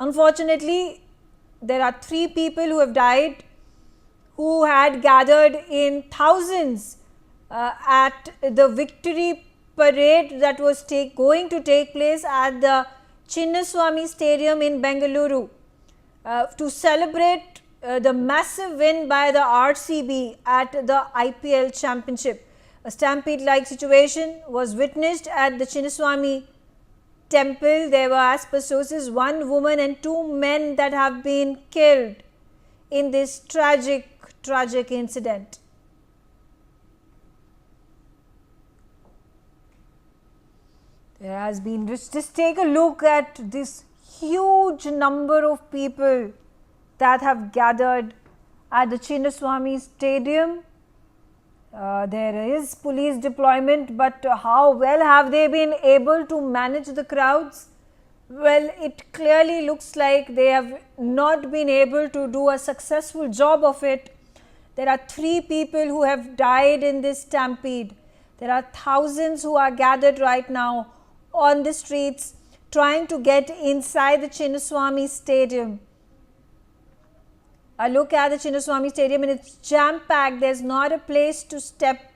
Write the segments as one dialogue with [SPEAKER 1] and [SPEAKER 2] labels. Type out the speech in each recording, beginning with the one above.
[SPEAKER 1] Unfortunately, there are 3 people who have died who had gathered in thousands at the victory parade that was going to take place at the Chinnaswamy Stadium in Bengaluru to celebrate the massive win by the RCB at the IPL Championship. A stampede-like situation was witnessed at the Chinnaswamy temple. There were, as per sources, 1 woman and 2 men that have been killed in this tragic incident. There has been, just take a look at this huge number of people that have gathered at the Chinnaswamy Stadium. There is police deployment, but how well have they been able to manage the crowds? Well, it clearly looks like they have not been able to do a successful job of it. There are 3 people who have died in this stampede. There are thousands who are gathered right now on the streets trying to get inside the Chinnaswamy Stadium. I look at the Chinnaswamy Stadium and it's jam-packed. There's not a place to step.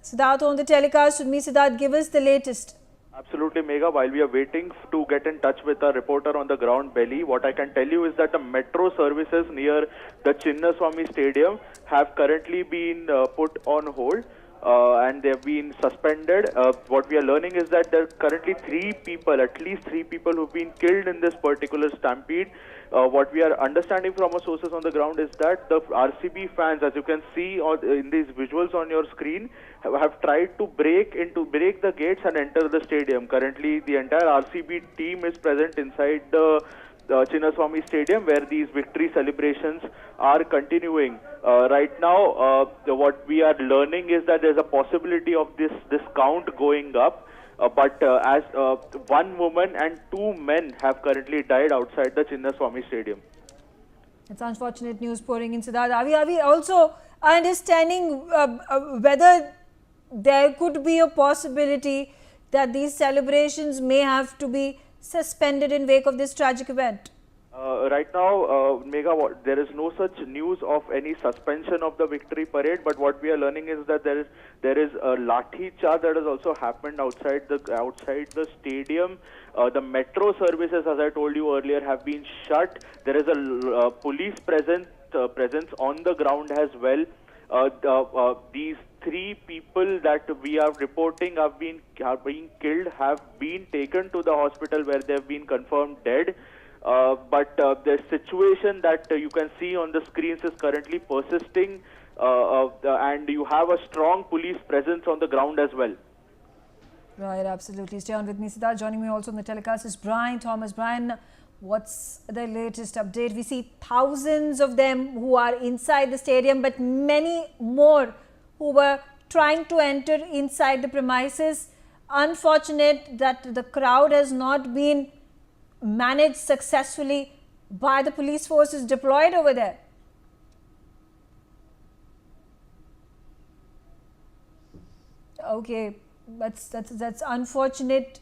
[SPEAKER 1] Siddharth on the telecast with me. Siddharth, give us the latest.
[SPEAKER 2] Absolutely, Megha. While we are waiting to get in touch with our reporter on the ground belly, what I can tell you is that the metro services near the Chinnaswamy Stadium have currently been put on hold. And they have been suspended. What we are learning is that there are currently 3 people, at least 3 people who have been killed in this particular stampede. What we are understanding from our sources on the ground is that the RCB fans, as you can see in these visuals on your screen, have tried to break the gates and enter the stadium. Currently, the entire RCB team is present inside the Chinnaswamy Stadium, where these victory celebrations are continuing. Right now, what we are learning is that there's a possibility of this count going up, but as 1 woman and 2 men have currently died outside the Chinnaswamy Stadium.
[SPEAKER 1] It's unfortunate news pouring in, Siddharth. Are we also understanding whether there could be a possibility that these celebrations may have to be suspended in wake of this tragic event?
[SPEAKER 2] Right now, Megha, there is no such news of any suspension of the victory parade, but what we are learning is that there is a lathi charge that has also happened outside the stadium. The metro services, as I told you earlier, have been shut. There is a police presence on the ground as well. These 3 people that we are reporting are being killed have been taken to the hospital where they have been confirmed dead. But the situation that you can see on the screens is currently persisting, and you have a strong police presence on the ground as well.
[SPEAKER 1] Right, absolutely. Stay on with me, Siddharth. Joining me also on the telecast is Brian Thomas. Brian, what's the latest update? We see thousands of them who are inside the stadium, but many more who were trying to enter inside the premises. Unfortunate that the crowd has not been managed successfully by the police forces deployed over there. Okay, that's unfortunate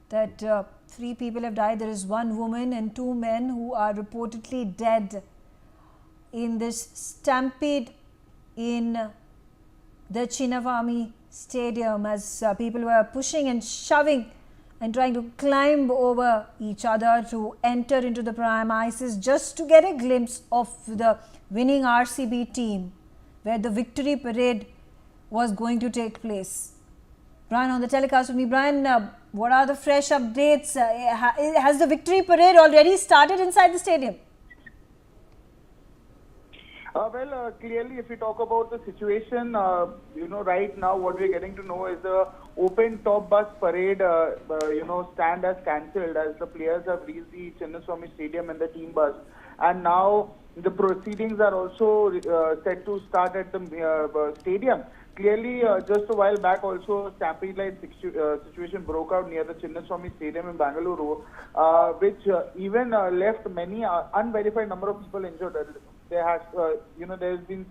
[SPEAKER 1] that 3 people have died. There is 1 woman and 2 men who are reportedly dead in this stampede in the Chinnaswamy Stadium, as people were pushing and shoving and trying to climb over each other to enter into the premises just to get a glimpse of the winning RCB team, where the victory parade was going to take place. Brian on the telecast with me. Brian, what are the fresh updates? Has the victory parade already started inside the stadium?
[SPEAKER 3] Clearly, if we talk about the situation, right now what we're getting to know is the open top bus parade, stand has cancelled as the players have reached the Chinnaswamy Stadium in the team bus. And now the proceedings are also set to start at the stadium. Clearly, just a while back also, a stampede-like situation broke out near the Chinnaswamy Stadium in Bengaluru, which even left many unverified number of people injured. There has, there's been,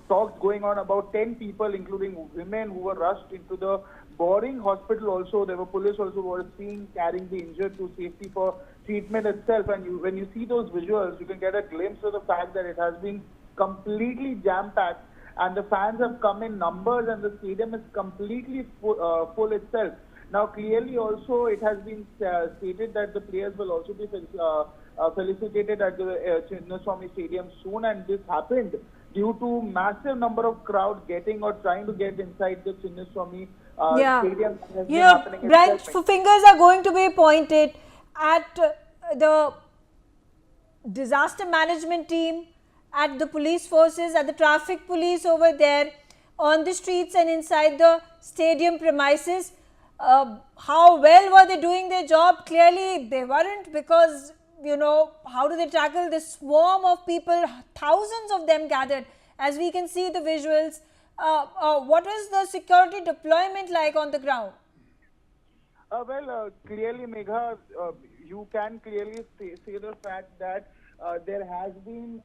[SPEAKER 3] talks going on about 10 people, including women, who were rushed into the boring hospital also, there were police also who were seen carrying the injured to safety for treatment itself. And when you see those visuals, you can get a glimpse of the fact that it has been completely jam-packed, and the fans have come in numbers, and the stadium is completely full itself. Now, clearly also it has been stated that the players will also be felicitated at the Chinnaswamy Stadium soon, and this happened due to massive number of crowd getting or trying to get inside the Chinnaswamy Stadium.
[SPEAKER 1] You know, Brent, fingers are going to be pointed at the disaster management team, at the police forces, at the traffic police over there on the streets and inside the stadium premises. How well were they doing their job? Clearly they weren't, because, you know, how do they tackle this swarm of people, thousands of them gathered, as we can see the visuals. What is the security deployment like on the ground?
[SPEAKER 3] Clearly, Megha, you can clearly say the fact that there has been,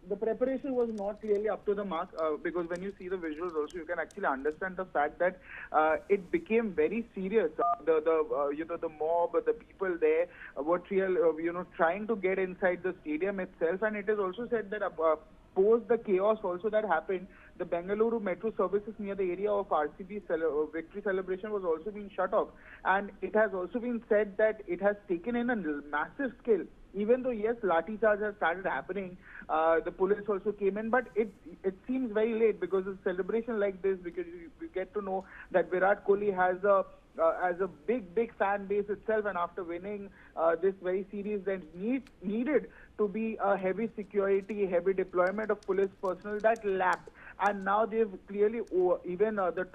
[SPEAKER 3] the preparation was not clearly up to the mark, because when you see the visuals also, you can actually understand the fact that it became very serious. The mob, the people there were trying to get inside the stadium itself, and it is also said that post the chaos also that happened, the Bengaluru metro services near the area of RCB victory celebration was also being shut off, and it has also been said that it has taken in a massive scale. Even though, yes, lathi charge has started happening, the police also came in, but it seems very late, because a celebration like this, because you get to know that Virat Kohli has a big fan base itself, and after winning this very series, then needed to be a heavy security, heavy deployment of police personnel that lacked. And now they've clearly, even the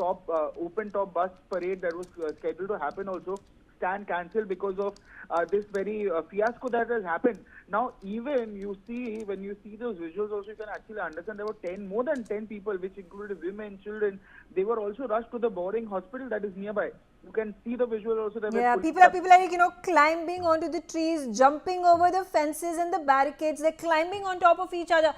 [SPEAKER 3] open top bus parade that was scheduled to happen also stand cancelled because of this very fiasco that has happened. Now, even when you see those visuals also, you can actually understand there were more than 10 people, which included women, children. They were also rushed to the boarding hospital that is nearby. You can see the visual also.
[SPEAKER 1] People are, you know, climbing onto the trees, jumping over the fences and the barricades. They're climbing on top of each other.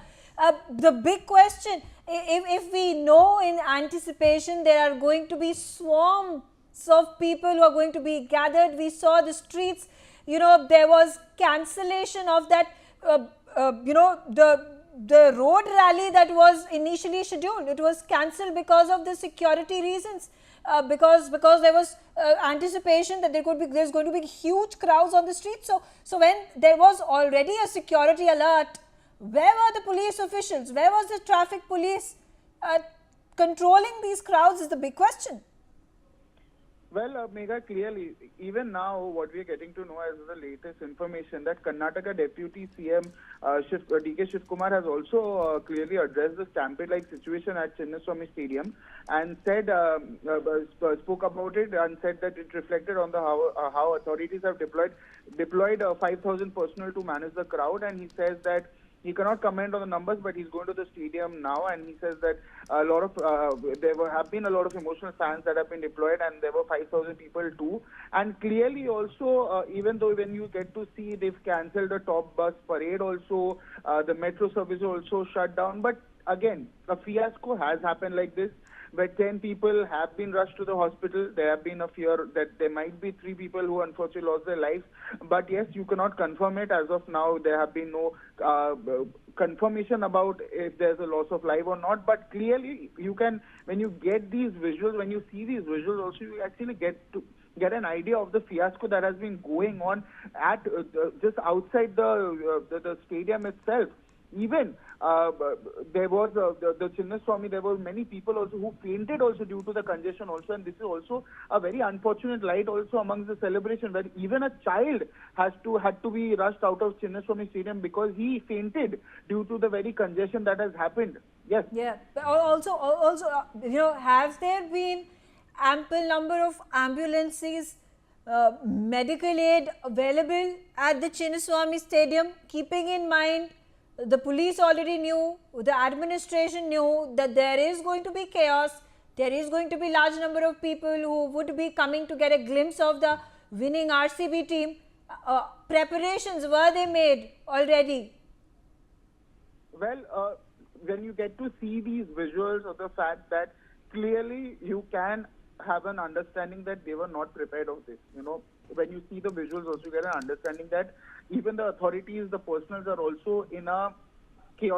[SPEAKER 1] The big question, if we know in anticipation there are going to be swarms of people who are going to be gathered. We saw the streets, you know, there was cancellation of that, you know, the road rally that was initially scheduled. It was cancelled because of the security reasons, because there was anticipation that there's going to be huge crowds on the streets. So when there was already a security alert, where were the police officials? Where was the traffic police controlling these crowds is the big question.
[SPEAKER 3] Well, Megha, clearly, even now, what we are getting to know as the latest information that Karnataka Deputy CM DK Shivkumar has also clearly addressed the stampede-like situation at Chinnaswamy Stadium, and said, spoke about it and said that it reflected on the how authorities have deployed 5,000 personnel to manage the crowd, and he says that he cannot comment on the numbers, but he's going to the stadium now, and he says that have been a lot of emotional fans that have been deployed, and there were 5,000 people too. And clearly also, even though when you get to see they've cancelled the top bus parade also, the metro service also shut down. But again, a fiasco has happened like this, where 10 people have been rushed to the hospital. There have been a fear that there might be 3 people who unfortunately lost their lives. But yes, you cannot confirm it. As of now, there have been no confirmation about if there's a loss of life or not. But clearly, you can, when you get these visuals, when you see these visuals also, you actually get an idea of the fiasco that has been going on at just outside the stadium itself. Even there was the Chinnaswamy, there were many people also who fainted also due to the congestion also, and this is also a very unfortunate light also amongst the celebration, where even a child had to be rushed out of Chinnaswamy Stadium because he fainted due to the very congestion that has happened. Yes.
[SPEAKER 1] Yeah. But also, you know, have there been ample number of ambulances, medical aid available at the Chinnaswamy Stadium, keeping in mind the police already knew, the administration knew that there is going to be chaos, there is going to be large number of people who would be coming to get a glimpse of the winning RCB team. Preparations, were they made already?
[SPEAKER 3] Well, when you get to see these visuals of the fact that clearly you can have an understanding that they were not prepared of this. You know, when you see the visuals also, you get an understanding that even the authorities, the personals are also in a chaotic